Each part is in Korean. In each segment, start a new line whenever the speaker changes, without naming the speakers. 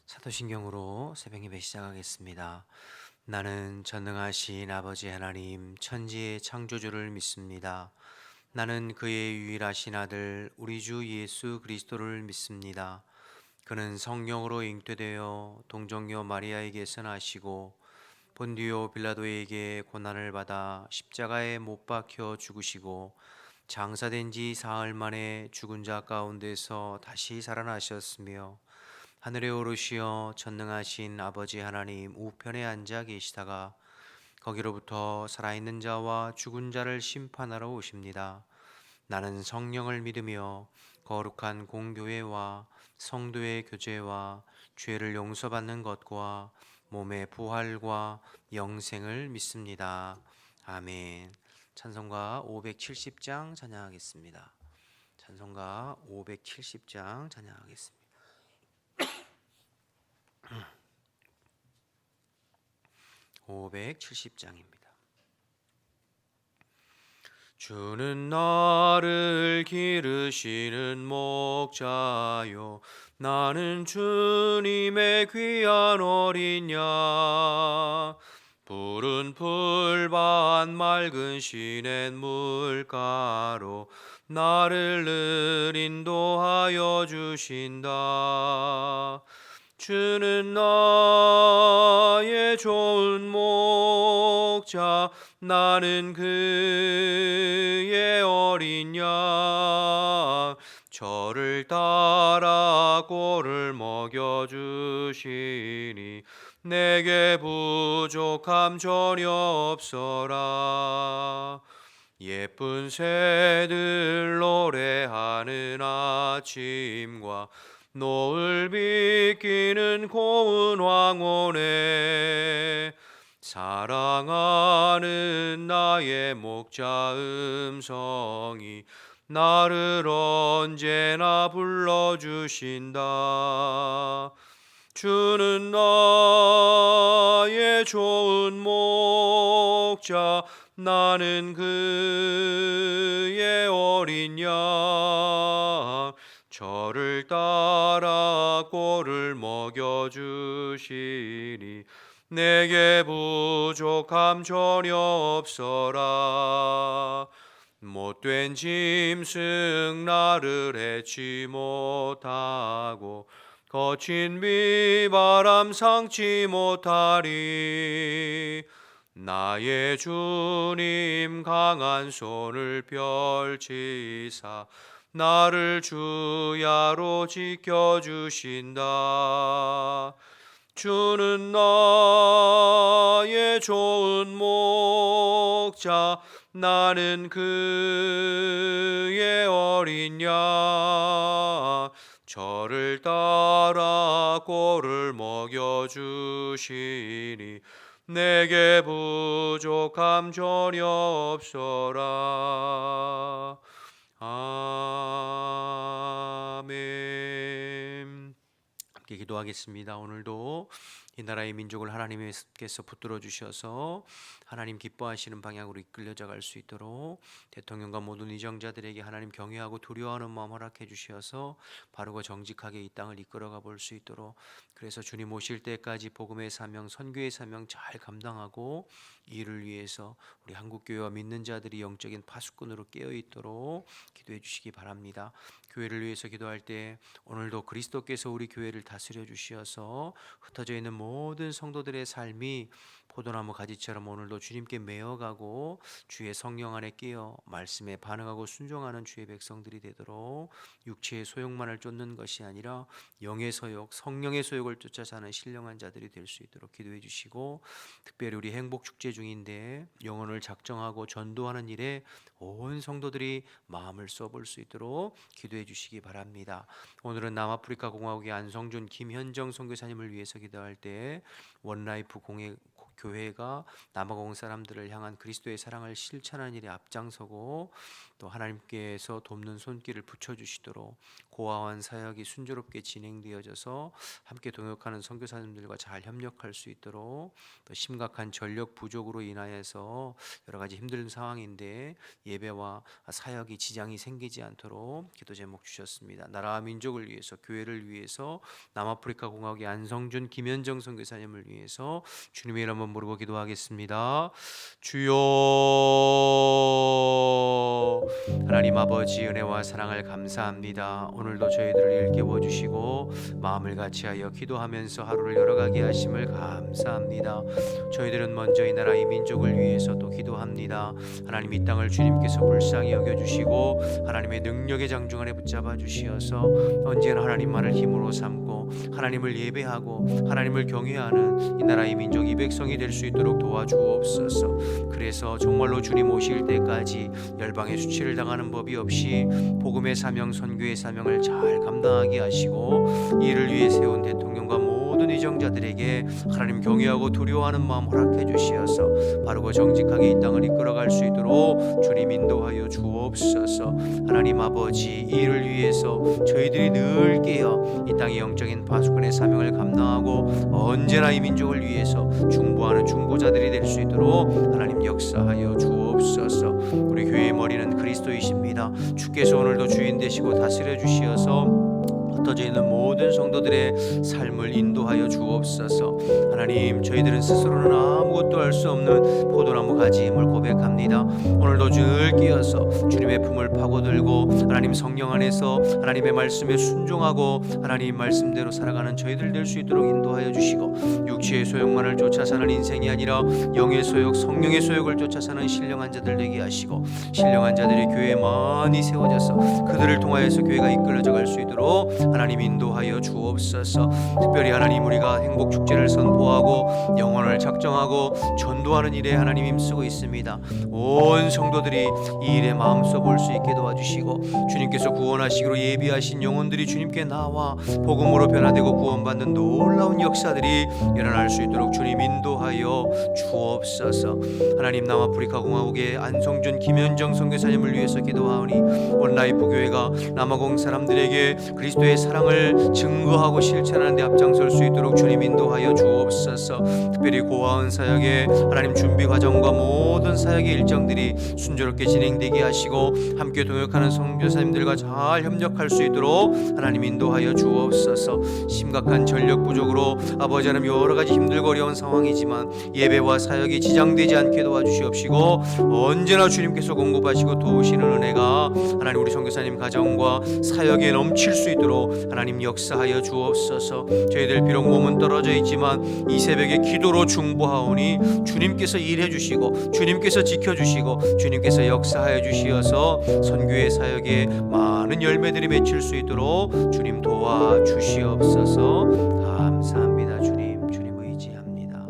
사도신경으로 새벽 예배 시작하겠습니다. 나는 전능하신 아버지 하나님 천지의 창조주를 믿습니다. 나는 그의 유일하신 아들 우리 주 예수 그리스도를 믿습니다. 그는 성령으로 잉태되어 동정녀 마리아에게서 나시고 본디오 빌라도에게 고난을 받아 십자가에 못 박혀 죽으시고 장사된 지 사흘 만에 죽은 자 가운데서 다시 살아나셨으며 하늘에 오르시어 전능하신 아버지 하나님 우편에 앉아 계시다가 거기로부터 살아있는 자와 죽은 자를 심판하러 오십니다. 나는 성령을 믿으며 거룩한 공교회와 성도의 교제와 죄를 용서받는 것과 몸의 부활과 영생을 믿습니다. 아멘. 찬송가 570장 찬양하겠습니다. 찬송가 570장 찬양하겠습니다. 570장입니다. 주는 나를 기르시는 목자요 나는 주님의 귀한 어린 양 푸른 풀밭 맑은 시냇 물가로 나를 늘 인도하여 주신다. 주는 나의 좋은 목자 나는 그의 어린 양 저를 따라 꼴을 먹여주시니 내게 부족함 전혀 없어라. 예쁜 새들 노래하는 아침과 노을 비끼는 고운 황혼에 사랑하는 나의 목자 음성이 나를 언제나 불러주신다. 주는 나의 좋은 목자 나는 그의 어린 양 저를 따라 꼴을 먹여주시니 내게 부족함 전혀 없어라. 못된 짐승 나를 해치 못하고 거친 비바람 상치 못하리. 나의 주님 강한 손을 펼치사 나를 주야로 지켜주신다. 주는 나의 좋은 목자 나는 그의 어린 양 저를 따라 꼴을 먹여주시니 내게 부족함 전혀 없어라. 아멘. 함께 기도하겠습니다. 오늘도 이 나라의 민족을 하나님께서 붙들어 주셔서 하나님 기뻐하시는 방향으로 이끌려져 갈 수 있도록 대통령과 모든 위정자들에게 하나님 경외하고 두려워하는 마음 허락해 주셔서 바르고 정직하게 이 땅을 이끌어가 볼 수 있도록, 그래서 주님 오실 때까지 복음의 사명, 선교의 사명 잘 감당하고 이를 위해서 우리 한국교회와 믿는 자들이 영적인 파수꾼으로 깨어 있도록 기도해 주시기 바랍니다. 교회를 위해서 기도할 때 오늘도 그리스도께서 우리 교회를 다스려 주시어서 흩어져 있는 모든 성도들의 삶이 포도나무 가지처럼 오늘도 주님께 메어가고 주의 성령 안에 끼어 말씀에 반응하고 순종하는 주의 백성들이 되도록 육체의 소욕만을 쫓는 것이 아니라 영의 소욕, 성령의 소욕을 쫓아 사는 신령한 자들이 될 수 있도록 기도해 주시고, 특별히 우리 행복 축제 중인데 영혼을 작정하고 전도하는 일에 온 성도들이 마음을 써볼 수 있도록 기도해 주시기 바랍니다. 오늘은 남아프리카 공화국의 안성준 김현정 선교사님을 위해서 기도할 때 원라이프 교회가 남아공 사람들을 향한 그리스도의 사랑을 실천하는 일에 앞장서고 또 하나님께서 돕는 손길을 붙여주시도록 고아원 사역이 순조롭게 진행되어져서 함께 동역하는 선교사님들과 잘 협력할 수 있도록 또 심각한 전력 부족으로 인하여서 여러 가지 힘든 상황인데 예배와 사역이 지장이 생기지 않도록 기도 제목 주셨습니다. 나라와 민족을 위해서, 교회를 위해서, 남아프리카 공화국의 안성준 김현정 선교사님을 위해서 주님의 이름 한번 부르고 기도하겠습니다. 주여, 하나님 아버지, 은혜와 사랑을 감사합니다. 오늘도 저희들을 일깨워 주시고 마음을 같이하여 기도하면서 하루를 열어가게 하심을 감사합니다. 저희들은 먼저 이 나라 이 민족을 위해서 또 기도합니다. 하나님, 이 땅을 주님께서 불쌍히 여겨주시고 하나님의 능력의 장중 안에 붙잡아 주시어서 언제나 하나님만을 힘으로 삼고 하나님을 예배하고 하나님을 경외하는 이 나라 이 민족 이 백성이 될 수 있도록 도와주옵소서. 그래서 정말로 주님 오실 때까지 열방의 수치를 당하는 법이 없이 복음의 사명, 선교의 사명을 잘 감당하게 하시고 이를 위해 세운 대통령과 모든 의정자들에게 하나님 경외하고 두려워하는 마음 허락해 주시어서 바르고 정직하게 이 땅을 이끌어갈 수 있도록 주님 인도하여 주옵소서. 하나님 아버지, 이 일을 위해서 저희들이 늘 깨어 이 땅의 영적인 파수꾼의 사명을 감당하고 언제나 이 민족을 위해서 중보하는 중보자들이 될 수 있도록 하나님 역사하여 주옵소서. 우리 교회의 머리는 그리스도이십니다. 주께서 오늘도 주인 되시고 다스려 주시어서 흩어져 있는 모든 성도들의 삶을 인도하여 주옵소서. 하나님, 저희들은 스스로는 아무것도 할 수 없는 포도나무 가지임을 고백합니다. 오늘도 늘 끼어서 주님의 품을 파고들고 하나님 성령 안에서 하나님의 말씀에 순종하고 하나님 말씀대로 살아가는 저희들 될 수 있도록 인도하여 주시고 육체의 소욕만을 쫓아 사는 인생이 아니라 영의 소욕, 성령의 소욕을 쫓아 사는 신령한 자들 되게 하시고 신령한 자들이 교회에 많이 세워져서 그들을 통하여서 교회가 이끌어져 갈 수 있도록 하나님 인도하여 주옵소서. 특별히 하나님, 우리가 행복 축제를 선포하고 영혼을 작정하고 전도하는 일에 하나님 힘쓰고 있습니다. 온 성도들이 이 일에 마음써 볼 수 있게 도와주시고 주님께서 구원하시기로 예비하신 영혼들이 주님께 나와 복음으로 변화되고 구원받는 놀라운 역사들이 일어날 수 있도록 주님 인도하여 주옵소서. 하나님, 남아프리카 공화국의 안성준 김현정 선교사님을 위해서 기도하오니 온라이프 교회가 남아공 사람들에게 그리스도의 사랑을 증거하고 실천하는 데 앞장설 수 있도록 주님 인도하여 주옵소서. 특별히 고아원 사역의 하나님 준비 과정과 모든 사역의 일정들이 순조롭게 진행되게 하시고 함께 동역하는 선교사님들과 잘 협력할 수 있도록 하나님 인도하여 주옵소서. 심각한 전력 부족으로 아버지 하나님 여러 가지 힘들고 어려운 상황이지만 예배와 사역이 지장되지 않게 도와주시옵시고 언제나 주님께서 공급하시고 도우시는 은혜가 하나님 우리 선교사님 가정과 사역에 넘칠 수 있도록 하나님 역사하여 주옵소서. 저희들 비록 몸은 떨어져 있지만 이 새벽에 기도로 중보하오니 주님께서 일해 주시고 주님께서 지켜주시고 주님께서 역사하여 주시어서 선교의 사역에 많은 열매들이 맺힐 수 있도록 주님 도와주시옵소서. 감사합니다. 주님 의지합니다.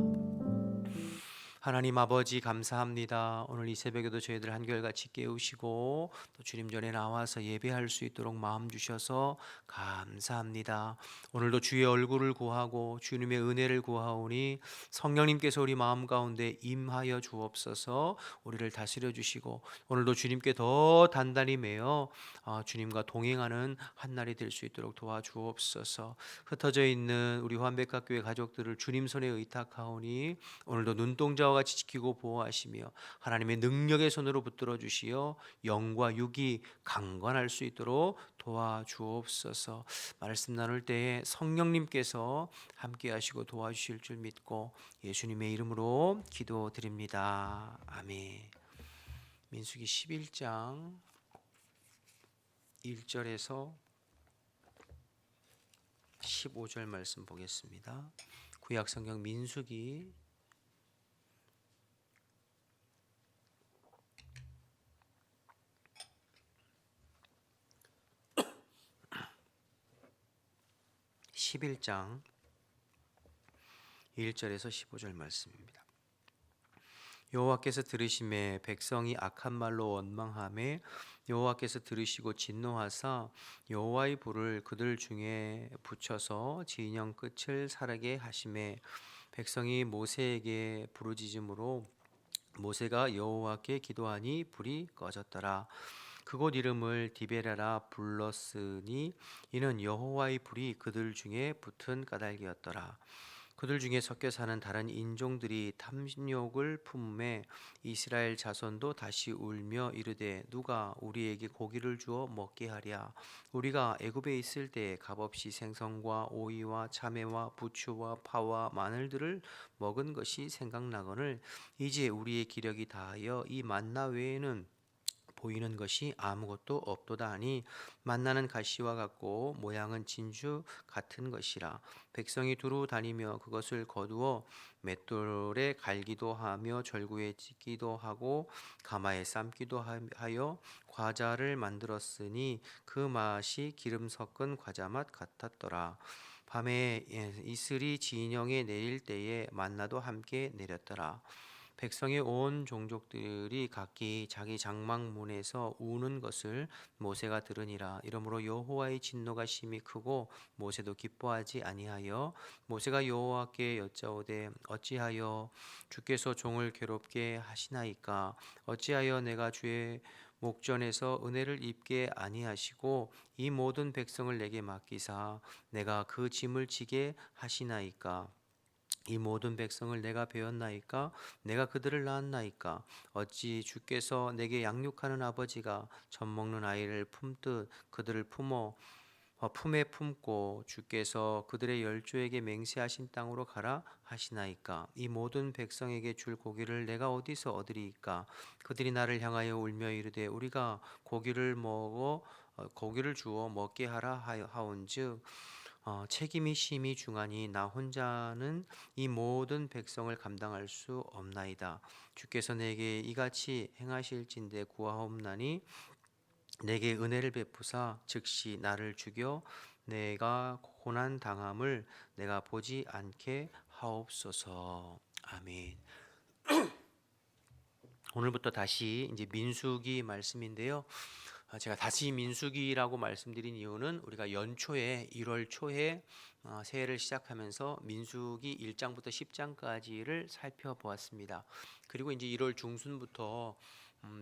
하나님 아버지, 감사합니다. 오늘 이 새벽에도 저희들 한결같이 깨우시고 또 주님 전에 나와서 예배할 수 있도록 마음 주셔서 감사합니다. 오늘도 주의 얼굴을 구하고 주님의 은혜를 구하오니 성령님께서 우리 마음 가운데 임하여 주옵소서. 우리를 다스려 주시고 오늘도 주님께 더 단단히 매어 주님과 동행하는 한 날이 될 수 있도록 도와주옵소서. 흩어져 있는 우리 환백학교의 가족들을 주님 손에 의탁하오니 오늘도 눈동자와 같이 지키고 보호하시며 하나님의 능력의 손으로 붙들어 주시어 영과 육이 강건할 수 있도록 도와주옵소서. 말씀 나눌 때에 성령님께서 함께 하시고 도와주실 줄 믿고 예수님의 이름으로 기도드립니다. 아멘. 민수기 11장 1절에서 15절 말씀 보겠습니다. 구약성경 민수기 11장 1절에서 15절 말씀입니다. 여호와께서 들으심에 백성이 악한 말로 원망하매 여호와께서 들으시고 진노하사 여호와의 불을 그들 중에 붙여서 진영 끝을 사르게 하시매 백성이 모세에게 부르짖음으로 모세가 여호와께 기도하니 불이 꺼졌더라. 그곳 이름을 디베라라 불렀으니 이는 여호와의 불이 그들 중에 붙은 까닭이었더라. 그들 중에 섞여 사는 다른 인종들이 탐욕을 품매 이스라엘 자손도 다시 울며 이르되 누가 우리에게 고기를 주어 먹게 하랴. 우리가 애굽에 있을 때 값없이 생선과 오이와 참외와 부추와 파와 마늘들을 먹은 것이 생각나거늘 이제 우리의 기력이 다하여 이 만나 외에는 보이는 것이 아무것도 없도다 하니 만나는 가시와 같고 모양은 진주 같은 것이라. 백성이 두루 다니며 그것을 거두어 맷돌에 갈기도 하며 절구에 찢기도 하고 가마에 삶기도 하여 과자를 만들었으니 그 맛이 기름 섞은 과자 맛 같았더라. 밤에 이슬이 진영에 내릴 때에 만나도 함께 내렸더라. 백성의 온 종족들이 각기 자기 장막문에서 우는 것을 모세가 들으니라. 이러므로 여호와의 진노가 심히 크고 모세도 기뻐하지 아니하여 모세가 여호와께 여짜오되 어찌하여 주께서 종을 괴롭게 하시나이까? 어찌하여 내가 주의 목전에서 은혜를 입게 아니하시고 이 모든 백성을 내게 맡기사 내가 그 짐을 지게 하시나이까? 이 모든 백성을 내가 배웠나이까? 내가 그들을 낳았나이까? 어찌 주께서 내게 양육하는 아버지가 젖 먹는 아이를 품듯 그들을 품에 품고 주께서 그들의 열조에게 맹세하신 땅으로 가라 하시나이까? 이 모든 백성에게 줄 고기를 내가 어디서 얻으리이까? 그들이 나를 향하여 울며 이르되 우리가 고기를 주어 먹게 하라 하온즉 책임이 심히 중하니 나 혼자는 이 모든 백성을 감당할 수 없나이다. 주께서 내게 이같이 행하실진대 구하옵나니 내게 은혜를 베푸사 즉시 나를 죽여 내가 고난 당함을 내가 보지 않게 하옵소서. 아멘. 오늘부터 다시 이제 민수기 말씀인데요. 제가 다시 민수기라고 말씀드린 이유는 우리가 연초에 1월 초에 새해를 시작하면서 민수기 1장부터 10장까지를 살펴보았습니다. 그리고 이제 1월 중순부터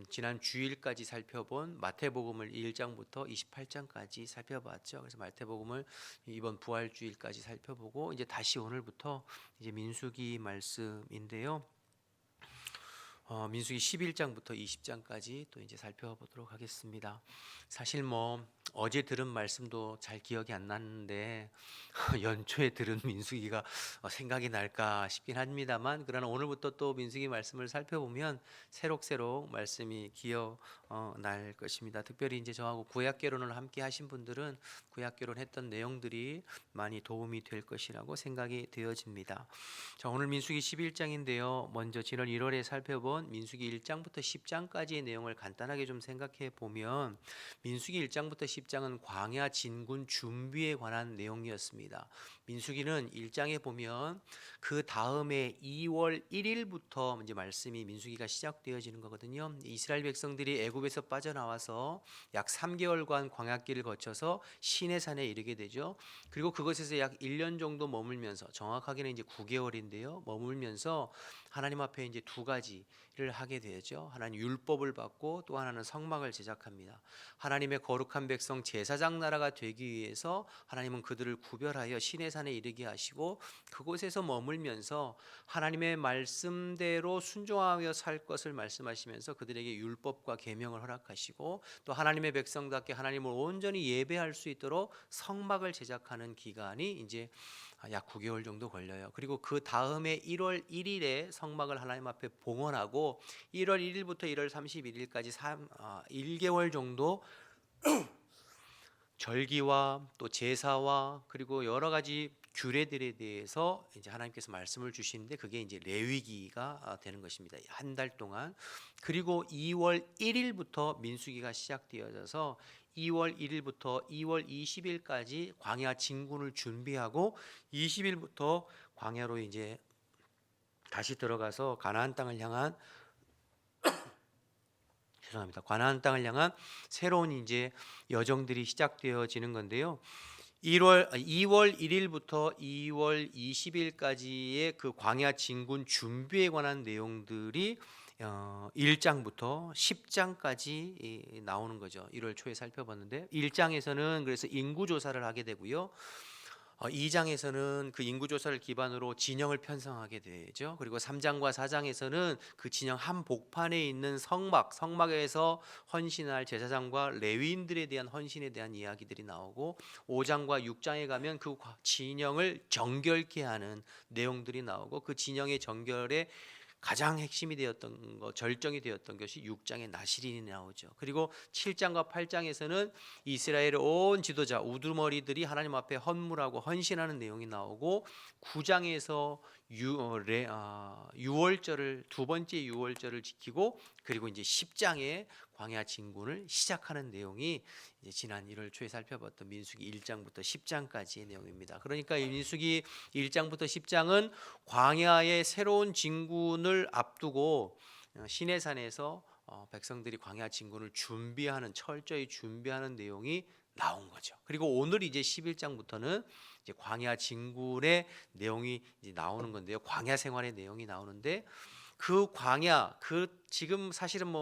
지난 주일까지 살펴본 마태복음을 1장부터 28장까지 살펴봤죠. 그래서 마태복음을 이번 부활주일까지 살펴보고 이제 다시 오늘부터 이제 민수기 말씀인데요. 민수기 11장부터 20장까지 또 이제 살펴보도록 하겠습니다. 사실 뭐 어제 들은 말씀도 잘 기억이 안 나는데 연초에 들은 민수기가 생각이 날까 싶긴 합니다만 그러나 오늘부터 또 민수기 말씀을 살펴보면 새록새록 말씀이 날 것입니다. 특별히 이제 저하고 구약개론을 함께 하신 분들은 구약개론 했던 내용들이 많이 도움이 될 것이라고 생각이 되어집니다. 자, 오늘 민수기 11장인데요. 먼저 지난 1월에 살펴본 민수기 1장부터 10장까지의 내용을 간단하게 좀 생각해 보면 민수기 1장부터 10장은 광야 진군 준비에 관한 내용이었습니다. 민수기는 1장에 보면 그 다음에 2월 1일부터 이제 말씀이 민수기가 시작되어지는 거거든요. 이스라엘 백성들이 애굽에서 빠져나와서 약 3개월간 광야길을 거쳐서 시내산에 이르게 되죠. 그리고 그것에서 약 1년 정도 머물면서 정확하게는 이제 9개월인데요. 머물면서 하나님 앞에 이제 두 가지를 하게 되죠. 하나는 율법을 받고 또 하나는 성막을 제작합니다. 하나님의 거룩한 백성 제사장 나라가 되기 위해서 하나님은 그들을 구별하여 시내산에 이르게 하시고 그곳에서 머물면서 하나님의 말씀대로 순종하며 살 것을 말씀하시면서 그들에게 율법과 계명을 허락하시고 또 하나님의 백성답게 하나님을 온전히 예배할 수 있도록 성막을 제작하는 기간이 이제 약 9개월 정도 걸려요. 그리고 그 다음에 1월 1일에 성막을 하나님 앞에 봉헌하고 1월 1일부터 1월 31일까지 1개월 정도 절기와 또 제사와 그리고 여러 가지 규례들에 대해서 이제 하나님께서 말씀을 주시는데 그게 이제 레위기가 되는 것입니다. 한 달 동안. 그리고 2월 1일부터 민수기가 시작되어져서 2월 1일부터 2월 20일까지 광야 진군을 준비하고 20일부터 광야로 이제 다시 들어가서 가나안 땅을 향한 가나안 땅을 향한 새로운 이제 여정들이 시작되어지는 건데요. 2월 1일부터 2월 20일까지의 그 광야 진군 준비에 관한 내용들이 1장부터 10장까지 나오는 거죠. 1월 초에 살펴봤는데 1장에서는 그래서 인구 조사를 하게 되고요. 2장에서는 그 인구 조사를 기반으로 진영을 편성하게 되죠. 그리고 3장과 4장에서는 그 진영 한복판에 있는 성막에서 헌신할 제사장과 레위인들에 대한 헌신에 대한 이야기들이 나오고 5장과 6장에 가면 그 진영을 정결케 하는 내용들이 나오고 그 진영의 정결에 가장 핵심이 되었던 것, 절정이 되었던 것이 6장의 나실인이 나오죠. 그리고 7장과 8장에서는 이스라엘의 온 지도자 우두머리들이 하나님 앞에 헌물하고 헌신하는 내용이 나오고 9장에서 유월절을 두 번째 유월절을 지키고 그리고 이제 10장에 광야 진군을 시작하는 내용이 이제 지난 1월 초에 살펴봤던 민수기 1장부터 10장까지의 내용입니다. 그러니까 이 민수기 1장부터 10장은 광야의 새로운 진군을 앞두고 시내산에서 백성들이 광야 진군을 철저히 준비하는 내용이 나온 거죠. 그리고 오늘 이제 11장부터는 이제 광야 진군의 내용이 이제 나오는 건데요. 광야 생활의 내용이 나오는데 그 광야 지금 사실은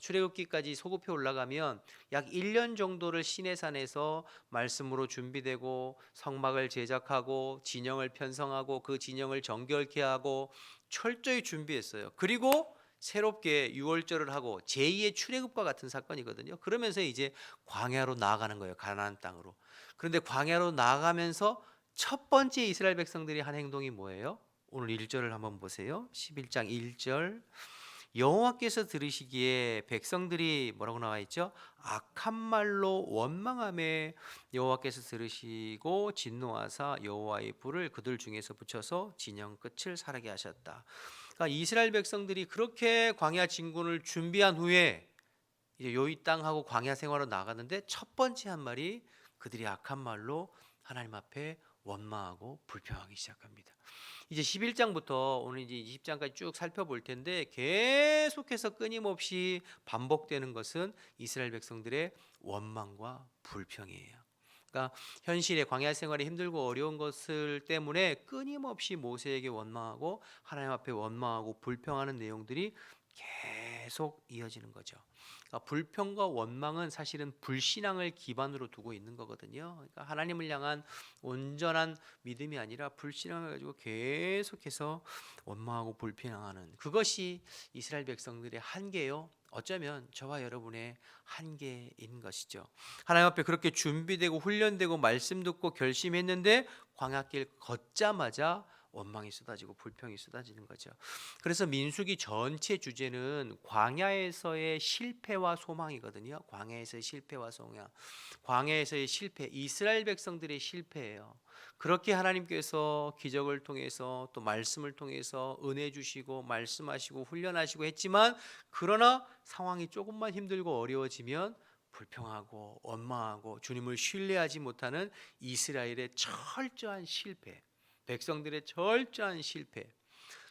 출애굽기까지 소급해 올라가면 약 1년 정도를 시내산에서 말씀으로 준비되고 성막을 제작하고 진영을 편성하고 그 진영을 정결케 하고 철저히 준비했어요. 그리고 새롭게 유월절을 하고 제2의 출애굽과 같은 사건이거든요. 그러면서 이제 광야로 나아가는 거예요. 가나안 땅으로. 그런데 광야로 나아가면서 첫 번째 이스라엘 백성들이 한 행동이 뭐예요? 오늘 1절을 한번 보세요. 11장 1절. 여호와께서 들으시기에 백성들이 뭐라고 나와 있죠? 악한 말로 원망하며 여호와께서 들으시고 진노하사 여호와의 불을 그들 중에서 붙여서 진영 끝을 사르게 하셨다. 그러니까 이스라엘 백성들이 그렇게 광야 진군을 준비한 후에 이제 요이 땅하고 광야 생활로 나가는데 첫 번째 한 말이 그들이 악한 말로 하나님 앞에 원망하고 불평하기 시작합니다. 이제 11장부터 오늘 이제 20장까지 쭉 살펴볼 텐데 계속해서 끊임없이 반복되는 것은 이스라엘 백성들의 원망과 불평이에요. 그러니까 현실의 광야 생활이 힘들고 어려운 것을 때문에 끊임없이 모세에게 원망하고 하나님 앞에 원망하고 불평하는 내용들이 계속 이어지는 거죠. 그러니까 불평과 원망은 사실은 불신앙을 기반으로 두고 있는 거거든요. 그러니까 하나님을 향한 온전한 믿음이 아니라 불신앙을 가지고 계속해서 원망하고 불평하는 그것이 이스라엘 백성들의 한계요. 어쩌면 저와 여러분의 한계인 것이죠. 하나님 앞에 그렇게 준비되고 훈련되고 말씀 듣고 결심했는데 광야길 걷자마자 원망이 쏟아지고 불평이 쏟아지는 거죠. 그래서 민수기 전체 주제는 광야에서의 실패와 소망이거든요. 광야에서의 실패와 소망. 광야에서의 실패, 이스라엘 백성들의 실패예요. 그렇게 하나님께서 기적을 통해서 또 말씀을 통해서 은혜 주시고 말씀하시고 훈련하시고 했지만 그러나 상황이 조금만 힘들고 어려워지면 불평하고 원망하고 주님을 신뢰하지 못하는 이스라엘의 철저한 실패, 백성들의 철저한 실패.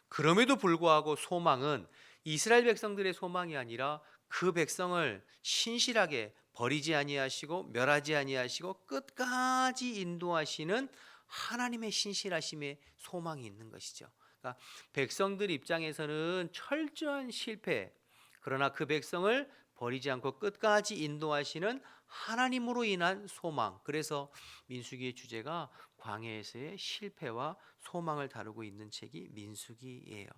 그럼에도 불구하고 소망은 이스라엘 백성들의 소망이 아니라 그 백성을 신실하게 버리지 아니하시고 멸하지 아니하시고 끝까지 인도하시는 하나님의 신실하심의 소망이 있는 것이죠. 그러니까 백성들 입장에서는 철저한 실패, 그러나 그 백성을 버리지 않고 끝까지 인도하시는 하나님으로 인한 소망. 그래서 민수기의 주제가 광야에서의 실패와 소망을 다루고 있는 책이 민수기예요.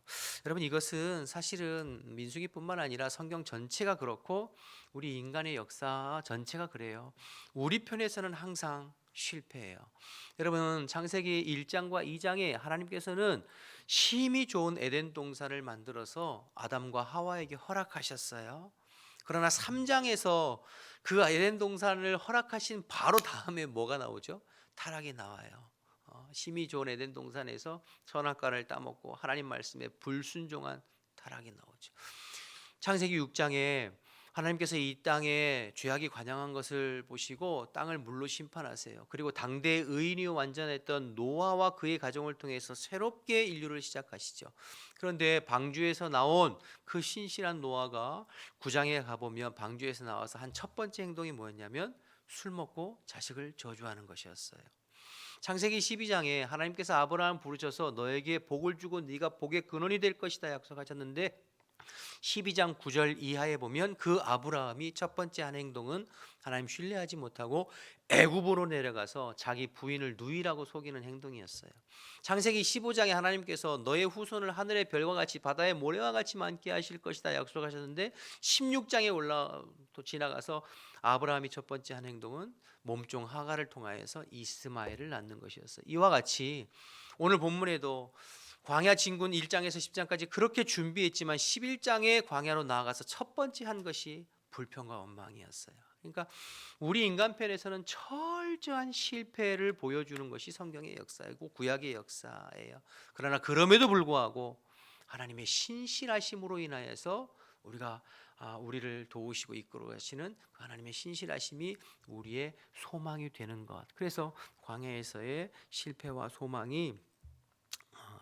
여러분 이것은 사실은 민수기뿐만 아니라 성경 전체가 그렇고 우리 인간의 역사 전체가 그래요. 우리 편에서는 항상 실패해요. 여러분 창세기 1장과 2장에 하나님께서는 심히 좋은 에덴 동산을 만들어서 아담과 하와에게 허락하셨어요. 그러나 3장에서 그 에덴 동산을 허락하신 바로 다음에 뭐가 나오죠? 타락이 나와요. 심히 좋은 에덴 동산에서 선악과를 따먹고 하나님 말씀에 불순종한 타락이 나오죠. 창세기 6장에 하나님께서 이 땅에 죄악이 관영한 것을 보시고 땅을 물로 심판하세요. 그리고 당대의 의인이요 완전했던 노아와 그의 가정을 통해서 새롭게 인류를 시작하시죠. 그런데 방주에서 나온 그 신실한 노아가 9장에 가보면 방주에서 나와서 한 첫 번째 행동이 뭐였냐면 술 먹고 자식을 저주하는 것이었어요. 창세기 12장에 하나님께서 아브라함 부르셔서 너에게 복을 주고 네가 복의 근원이 될 것이다 약속하셨는데 12장 9절 이하에 보면 그 아브라함이 첫 번째 한 행동은 하나님 신뢰하지 못하고 애굽으로 내려가서 자기 부인을 누이라고 속이는 행동이었어요. 창세기 15장에 하나님께서 너의 후손을 하늘의 별과 같이 바다의 모래와 같이 많게 하실 것이다 약속하셨는데 16장에 또 지나가서 아브라함이 첫 번째 한 행동은 몸종 하갈을 통하여서 이스마엘을 낳는 것이었어요. 이와 같이 오늘 본문에도 광야 진군 1장에서 10장까지 그렇게 준비했지만 11장에 광야로 나아가서 첫 번째 한 것이 불평과 원망이었어요. 그러니까 우리 인간편에서는 철저한 실패를 보여주는 것이 성경의 역사이고 구약의 역사예요. 그러나 그럼에도 불구하고 하나님의 신실하심으로 인하여서 우리를 도우시고 이끌어 가시는 그 하나님의 신실하심이 우리의 소망이 되는 것. 그래서 광야에서의 실패와 소망이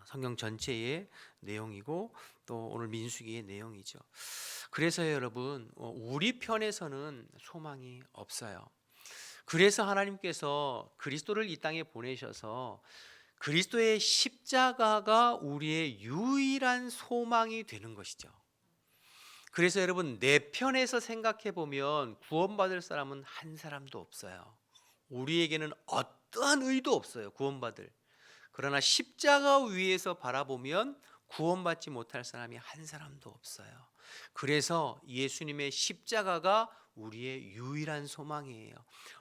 성경 전체의 내용이고 또 오늘 민수기의 내용이죠. 그래서 여러분 우리 편에서는 소망이 없어요. 그래서 하나님께서 그리스도를 이 땅에 보내셔서 그리스도의 십자가가 우리의 유일한 소망이 되는 것이죠. 그래서 여러분 내 편에서 생각해 보면 구원받을 사람은 한 사람도 없어요. 우리에게는 어떠한 의도 없어요. 구원받을. 그러나 십자가 위에서 바라보면 구원받지 못할 사람이 한 사람도 없어요. 그래서 예수님의 십자가가 우리의 유일한 소망이에요.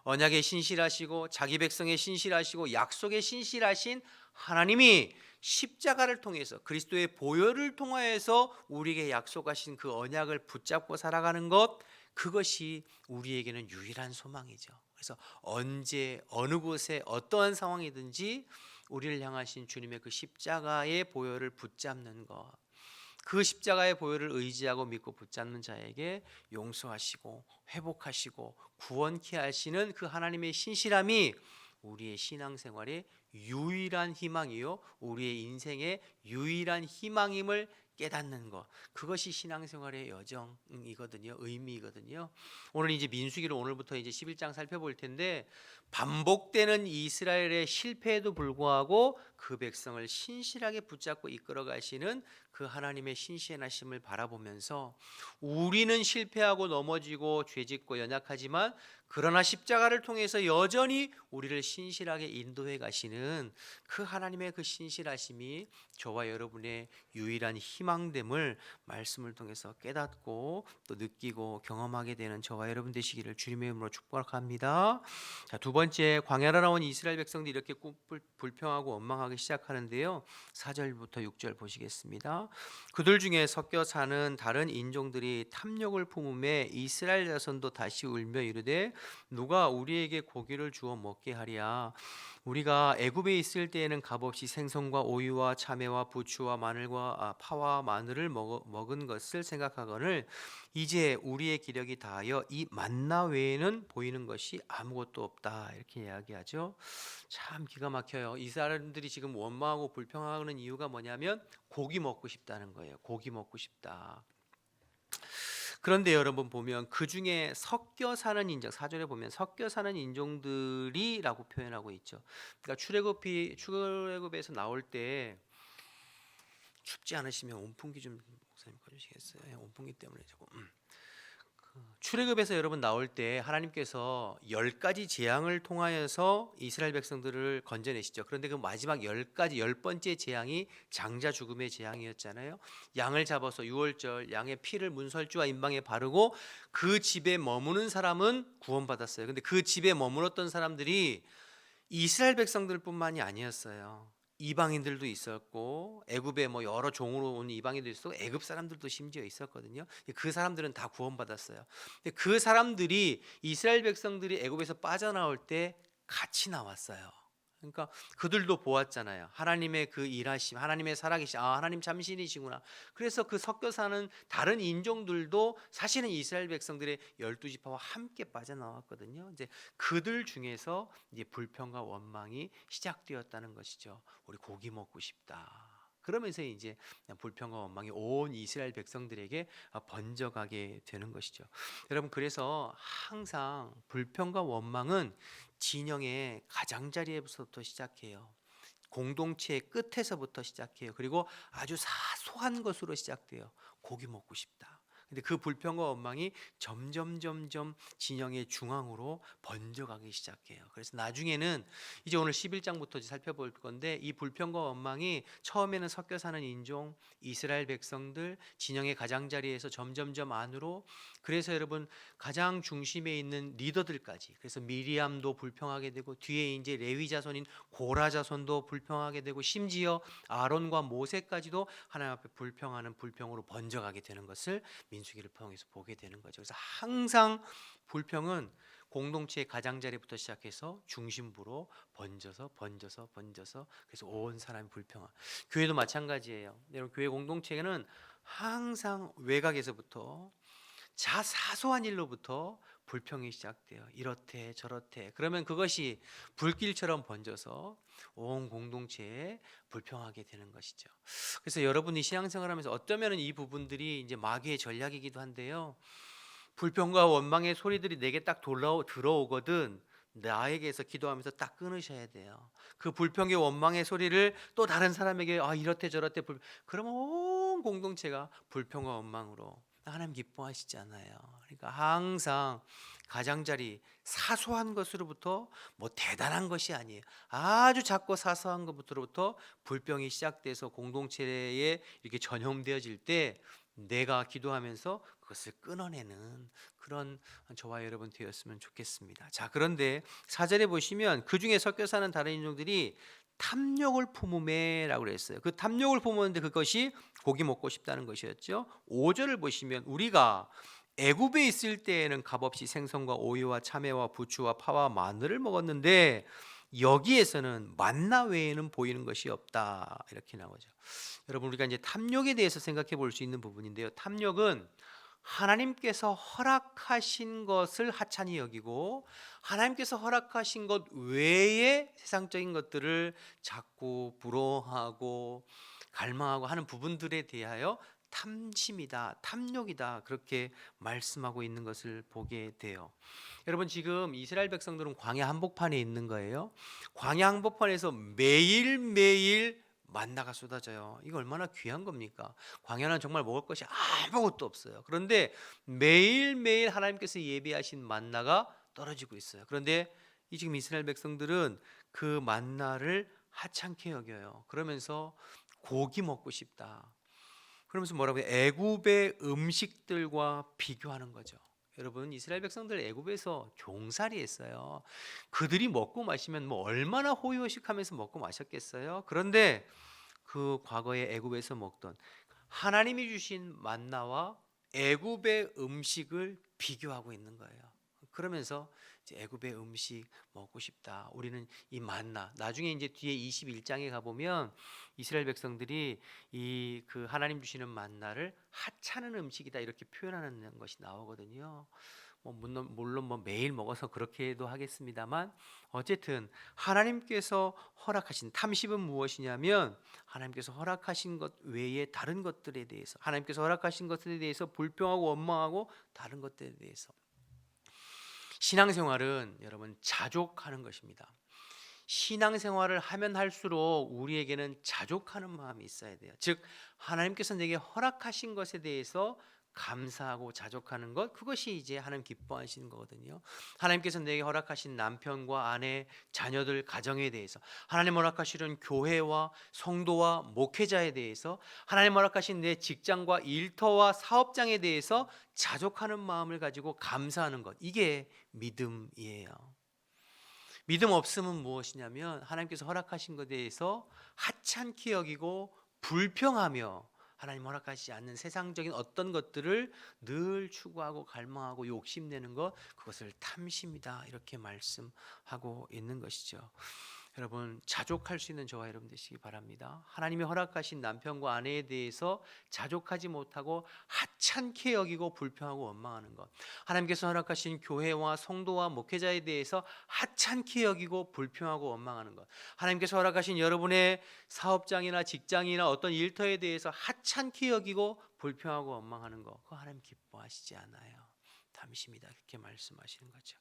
언약에 신실하시고 자기 백성에 신실하시고 약속에 신실하신 하나님이 십자가를 통해서 그리스도의 보혈을 통하여서 우리에게 약속하신 그 언약을 붙잡고 살아가는 것, 그것이 우리에게는 유일한 소망이죠. 그래서 언제 어느 곳에 어떠한 상황이든지 우리를 향하신 주님의 그 십자가의 보혈을 붙잡는 것, 그 십자가의 보혈을 의지하고 믿고 붙잡는 자에게 용서하시고 회복하시고 구원케 하시는 그 하나님의 신실함이 우리의 신앙생활의 유일한 희망이요 우리의 인생의 유일한 희망임을 깨닫는 것, 그것이 신앙생활의 여정이거든요. 의미이거든요. 오늘 이제 민수기를 오늘부터 이제 11장 살펴볼 텐데 반복되는 이스라엘의 실패에도 불구하고 그 백성을 신실하게 붙잡고 이끌어 가시는 그 하나님의 신실하심을 바라보면서 우리는 실패하고 넘어지고 죄짓고 연약하지만 그러나 십자가를 통해서 여전히 우리를 신실하게 인도해 가시는 그 하나님의 그 신실하심이 저와 여러분의 유일한 희망됨을 말씀을 통해서 깨닫고 또 느끼고 경험하게 되는 저와 여러분 되시기를 주님의 이름으로 축복합니다. 자, 두 번째, 광야로 나온 이스라엘 백성들이 이렇게 불평하고 원망하기 시작하는데요. 4절부터 6절 보시겠습니다. 그들 중에 섞여 사는 다른 인종들이 탐욕을 품음에 이스라엘 자손도 다시 울며 이르되 누가 우리에게 고기를 주어 먹게 하랴. 우리가 애굽에 있을 때에는 값없이 생선과 오이와 참외와 부추와 마늘과 파와 마늘을 먹은 것을 생각하거늘 이제 우리의 기력이 다하여 이 만나 외에는 보이는 것이 아무것도 없다, 이렇게 이야기하죠. 참 기가 막혀요. 이 사람들이 지금 원망하고 불평하는 이유가 뭐냐면 고기 먹고 싶다는 거예요. 고기 먹고 싶다. 그런데 여러분 보면 그 중에 섞여 사는 인종, 4절에 보면 섞여 사는 인종들이라고 표현하고 있죠. 그러니까 출애굽에서 나올 때 춥지 않으시면 온풍기 좀 목사님 꺼주시겠어요? 온풍기 때문에 조금. 출애굽에서 여러분 나올 때 하나님께서 10가지 재앙을 통하여서 이스라엘 백성들을 건져내시죠. 그런데 그 마지막 10번째 재앙이 장자 죽음의 재앙이었잖아요. 양을 잡아서 유월절 양의 피를 문설주와 임방에 바르고 그 집에 머무는 사람은 구원받았어요. 근데 그 집에 머물었던 사람들이 이스라엘 백성들뿐만이 아니었어요. 이방인들도 있었고 애굽에 뭐 여러 종으로 온 이방인도 있었고 애굽 사람들도 심지어 있었거든요. 그 사람들은 다 구원받았어요. 근데 그 사람들이 이스라엘 백성들이 애굽에서 빠져나올 때 같이 나왔어요. 그러니까 그들도 보았잖아요. 하나님의 그 일하심, 하나님의 살아계심, 하나님 참신이시구나. 그래서 그 섞여 사는 다른 인종들도 사실은 이스라엘 백성들의 12지파와 함께 빠져나왔거든요. 이제 그들 중에서 이제 불평과 원망이 시작되었다는 것이죠. 우리 고기 먹고 싶다. 그러면서 이제 불평과 원망이 온 이스라엘 백성들에게 번져가게 되는 것이죠. 여러분, 그래서 항상 불평과 원망은 진영의 가장자리에서부터 시작해요. 공동체의 끝에서부터 시작해요. 그리고 아주 사소한 것으로 시작돼요. 고기 먹고 싶다. 근데 그 불평과 원망이 점점 진영의 중앙으로 번져가기 시작해요. 그래서 나중에는 이제 오늘 11장부터 살펴볼 건데, 이 불평과 원망이 처음에는 섞여 사는 인종, 이스라엘 백성들, 진영의 가장자리에서 점점점 안으로, 그래서 여러분 가장 중심에 있는 리더들까지, 그래서 미리암도 불평하게 되고 뒤에 이제 레위 자손인 고라 자손도 불평하게 되고 심지어 아론과 모세까지도 하나님 앞에 불평하는 불평으로 번져가게 되는 것을 민수기를 통해서 보게 되는 거죠. 그래서 항상 불평은 공동체의 가장자리부터 시작해서 중심부로 번져서 그래서 온 사람이 불평한. 교회도 마찬가지예요. 여러분, 교회 공동체는 항상 외곽에서부터 사소한 일로부터 불평이 시작돼요. 이렇대 저렇대. 그러면 그것이 불길처럼 번져서 온 공동체에 불평하게 되는 것이죠. 그래서 여러분이 신앙생활하면서 어쩌면 이 부분들이 이제 마귀의 전략이기도 한데요. 불평과 원망의 소리들이 내게 딱 들어오거든 나에게서 기도하면서 딱 끊으셔야 돼요. 그 불평의 원망의 소리를 또 다른 사람에게 이렇대 저렇대 그러면 온 공동체가 불평과 원망으로 하나님 기뻐하시지 않아요. 그러니까 항상 가장자리 사소한 것으로부터 뭐 대단한 것이 아니에요. 아주 작고 사소한 것부터 불평이 시작돼서 공동체에 이렇게 전염되어질 때 내가 기도하면서 그것을 끊어내는 그런 저와 여러분 되었으면 좋겠습니다. 자, 그런데 4절에 보시면 그 중에 섞여 사는 다른 인종들이 탐욕을 품음에라고 그랬어요. 그 탐욕을 품었는데 그것이 고기 먹고 싶다는 것이었죠. 5절을 보시면 우리가 애굽에 있을 때에는 값없이 생선과 오이와 참외와 부추와 파와 마늘을 먹었는데 여기에서는 만나 외에는 보이는 것이 없다, 이렇게 나오죠. 여러분, 우리가 이제 탐욕에 대해서 생각해 볼 수 있는 부분인데요. 탐욕은 하나님께서 허락하신 것을 하찮이 여기고 하나님께서 허락하신 것 외에 세상적인 것들을 자꾸 부러워하고 갈망하고 하는 부분들에 대하여 탐심이다, 탐욕이다, 그렇게 말씀하고 있는 것을 보게 돼요. 여러분, 지금 이스라엘 백성들은 광야 한복판에 있는 거예요. 광야 한복판에서 매일매일 만나가 쏟아져요. 이거 얼마나 귀한 겁니까? 광야는 정말 먹을 것이 아무것도 없어요. 그런데 매일매일 하나님께서 예비하신 만나가 떨어지고 있어요. 그런데 이 지금 이스라엘 백성들은 그 만나를 하찮게 여겨요. 그러면서 고기 먹고 싶다, 그러면서 뭐라고 해요? 애굽의 음식들과 비교하는 거죠. 여러분, 이스라엘 백성들 애굽에서 종살이 했어요. 그들이 먹고 마시면 뭐 얼마나 호의호식하면서 먹고 마셨겠어요. 그런데 그 과거에 애굽에서 먹던 하나님이 주신 만나와 애굽의 음식을 비교하고 있는 거예요. 그러면서 이제 애굽의 음식 먹고 싶다. 우리는 이 만나, 나중에 이제 뒤에 21장에 가 보면 이스라엘 백성들이 이 그 하나님 주시는 만나를 하찮은 음식이다, 이렇게 표현하는 것이 나오거든요. 뭐 물론 뭐 매일 먹어서 그렇게도 하겠습니다만, 어쨌든 하나님께서 허락하신 탐심은 무엇이냐면 하나님께서 허락하신 것 외에 다른 것들에 대해서, 하나님께서 허락하신 것들에 대해서 불평하고 원망하고 다른 것들에 대해서. 신앙생활은 여러분 자족하는 것입니다. 신앙생활을 하면 할수록 우리에게는 자족하는 마음이 있어야 돼요. 즉 하나님께서 내게 허락하신 것에 대해서 감사하고 자족하는 것, 그것이 이제 하나님 기뻐하시는 거거든요. 하나님께서 내게 허락하신 남편과 아내, 자녀들, 가정에 대해서, 하나님 허락하시는 교회와 성도와 목회자에 대해서, 하나님 허락하신 내 직장과 일터와 사업장에 대해서 자족하는 마음을 가지고 감사하는 것, 이게 믿음이에요. 믿음 없음은 무엇이냐면 하나님께서 허락하신 것에 대해서 하찮게 여기고 불평하며 하나님 허락하시지 않는 세상적인 어떤 것들을 늘 추구하고 갈망하고 욕심내는 것, 그것을 탐심이다, 이렇게 말씀하고 있는 것이죠. 여러분 자족할 수 있는 저와 여러분 되시기 바랍니다. 하나님이 허락하신 남편과 아내에 대해서 자족하지 못하고 하찮게 여기고 불평하고 원망하는 것, 하나님께서 허락하신 교회와 성도와 목회자에 대해서 하찮게 여기고 불평하고 원망하는 것, 하나님께서 허락하신 여러분의 사업장이나 직장이나 어떤 일터에 대해서 하찮게 여기고 불평하고 원망하는 것, 그거 하나님 기뻐하시지 않아요. 담심이다, 그렇게 말씀하시는 거죠.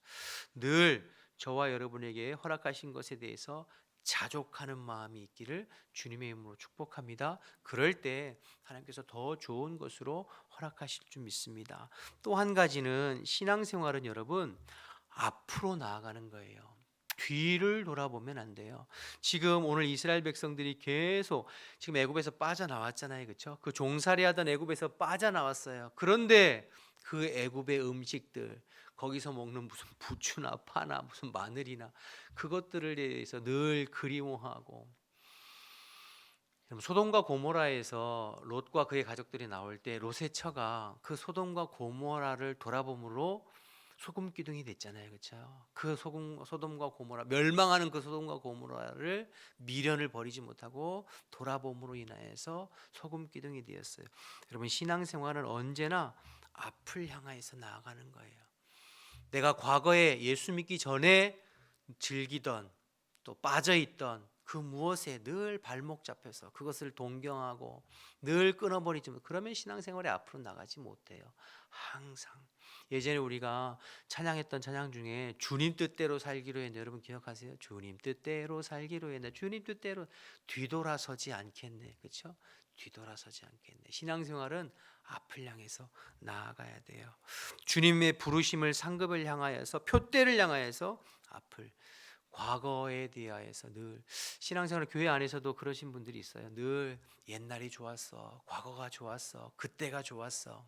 늘 저와 여러분에게 허락하신 것에 대해서 자족하는 마음이 있기를 주님의 이름으로 축복합니다. 그럴 때 하나님께서 더 좋은 것으로 허락하실 줄 믿습니다. 또 한 가지는 신앙생활은 여러분 앞으로 나아가는 거예요. 뒤를 돌아보면 안 돼요. 지금 오늘 이스라엘 백성들이 계속 지금 애굽에서 빠져나왔잖아요, 그렇죠? 그 종살이하던 애굽에서 빠져나왔어요. 그런데 그 애굽의 음식들, 거기서 먹는 무슨 부추나 파나 무슨 마늘이나 그것들을 대해서 늘 그리워하고, 소돔과 고모라에서 롯과 그의 가족들이 나올 때 롯의 처가 그 소돔과 고모라를 돌아봄으로 소금 기둥이 됐잖아요, 그렇죠? 그 소돔과 고모라, 멸망하는 그 소돔과 고모라를 미련을 버리지 못하고 돌아봄으로 인하여서 소금 기둥이 되었어요. 여러분 신앙생활은 언제나 앞을 향하여서 나아가는 거예요. 내가 과거에 예수 믿기 전에 즐기던 또 빠져있던 그 무엇에 늘 발목 잡혀서 그것을 동경하고 늘 끊어버리지 못, 그러면 신앙생활에 앞으로 나가지 못해요. 항상 예전에 우리가 찬양했던 찬양 중에 주님 뜻대로 살기로 했는데 여러분 기억하세요? 주님 뜻대로 살기로 했네. 주님 뜻대로 뒤돌아서지 않겠네. 그렇죠? 뒤돌아서지 않겠네. 신앙생활은 앞을 향해서 나아가야 돼요. 주님의 부르심을 상급을 향하여서 표대를 향하여서 앞을, 과거에 대하여서 늘 신앙생활 교회 안에서도 그러신 분들이 있어요. 늘 옛날이 좋았어, 과거가 좋았어, 그때가 좋았어.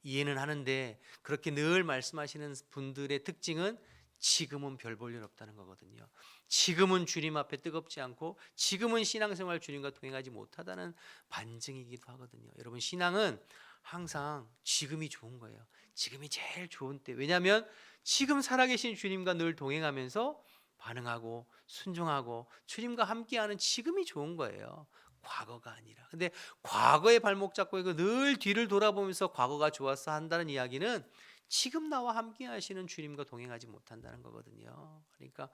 이해는 하는데 그렇게 늘 말씀하시는 분들의 특징은 지금은 별 볼 일 없다는 거거든요. 지금은 주님 앞에 뜨겁지 않고 지금은 신앙생활 주님과 동행하지 못하다는 반증이기도 하거든요. 여러분 신앙은 항상 지금이 좋은 거예요. 지금이 제일 좋은 때. 왜냐하면 지금 살아계신 주님과 늘 동행하면서 반응하고 순종하고 주님과 함께하는 지금이 좋은 거예요. 과거가 아니라. 근데 과거에 발목 잡고 이거 늘 뒤를 돌아보면서 과거가 좋았어 한다는 이야기는 지금 나와 함께 하시는 주님과 동행하지 못한다는 거거든요. 그러니까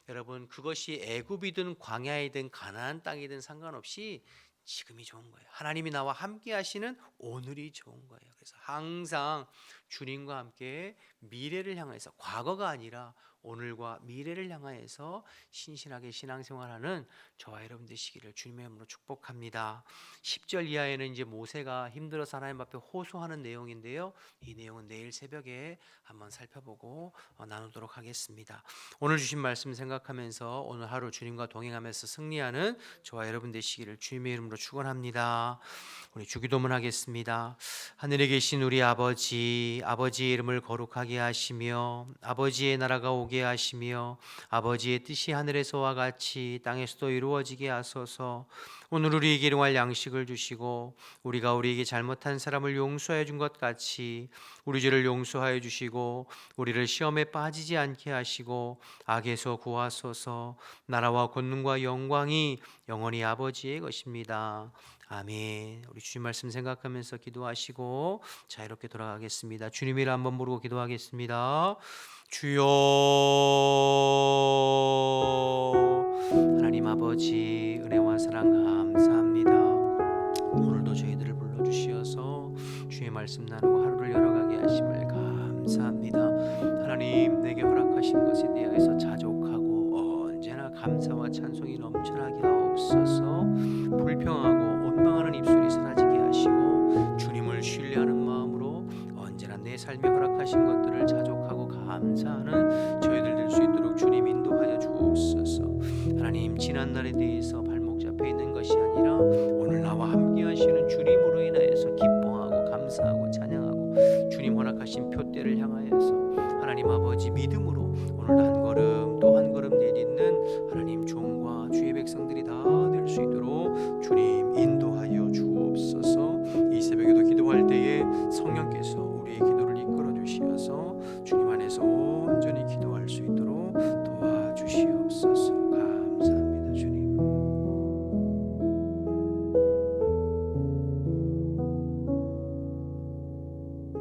여러분 그것이 애굽이든 광야이든 가나안 땅이든 상관없이 지금이 좋은 거예요. 하나님이 나와 함께 하시는 오늘이 좋은 거예요. 그래서 항상 주님과 함께 미래를 향해서, 과거가 아니라 오늘과 미래를 향하여서 신실하게 신앙생활하는 저와 여러분 되시기를 주님의 이름으로 축복합니다. 10절 이하에는 이제 모세가 힘들어서 하나님 앞에 호소하는 내용인데요. 이 내용은 내일 새벽에 한번 살펴보고 나누도록 하겠습니다. 오늘 주신 말씀 생각하면서 오늘 하루 주님과 동행하면서 승리하는 저와 여러분 되시기를 주님의 이름으로 축원합니다. 우리 주기도문 하겠습니다. 하늘에 계신 우리 아버지, 아버지의 이름을 거룩하게 하시며 아버지의 나라가 오게 하시며 아버지의 뜻이 하늘에서와 같이 땅에서도 이루어지게 하소서. 오늘 우리에게 일용할 양식을 주시고 우리가 우리에게 잘못한 사람을 용서해 준 것 같이 우리 죄를 용서하여 주시고 우리를 시험에 빠지지 않게 하시고 악에서 구하소서. 나라와 권능과 영광이 영원히 아버지의 것입니다. 아멘. 우리 주님 말씀 생각하면서 기도하시고 자유롭게 돌아가겠습니다. 주님을 한번 부르고 기도하겠습니다. 주여, 하나님 아버지 은혜와 사랑 감사합니다. 오늘도 저희들을 불러주시어서 주의 말씀 나누고 하루를 열어가게 하심을 감사합니다. 하나님 내게 허락하신 것에 대해서 자족하고 언제나 감사와 찬송이 넘쳐나게 하옵소서. 불평하고 원망하는 입술이 사라지게 하시고 주님을 신뢰하는 마음으로 언제나 내 삶에 허락하신 것들을 자족하고 감사하는 저희들 될 수 있도록 주님 인도하여 주옵소서. 하나님 지난날에 대해서 발목 잡혀 있는 것이 아니라 오늘 나와 함께 하시는 주님으로 인하여서 기뻐하고 감사하고 찬양하고 주님 허락하신 표대를 향하여서 하나님 아버지 믿음으로 오늘도 한 걸음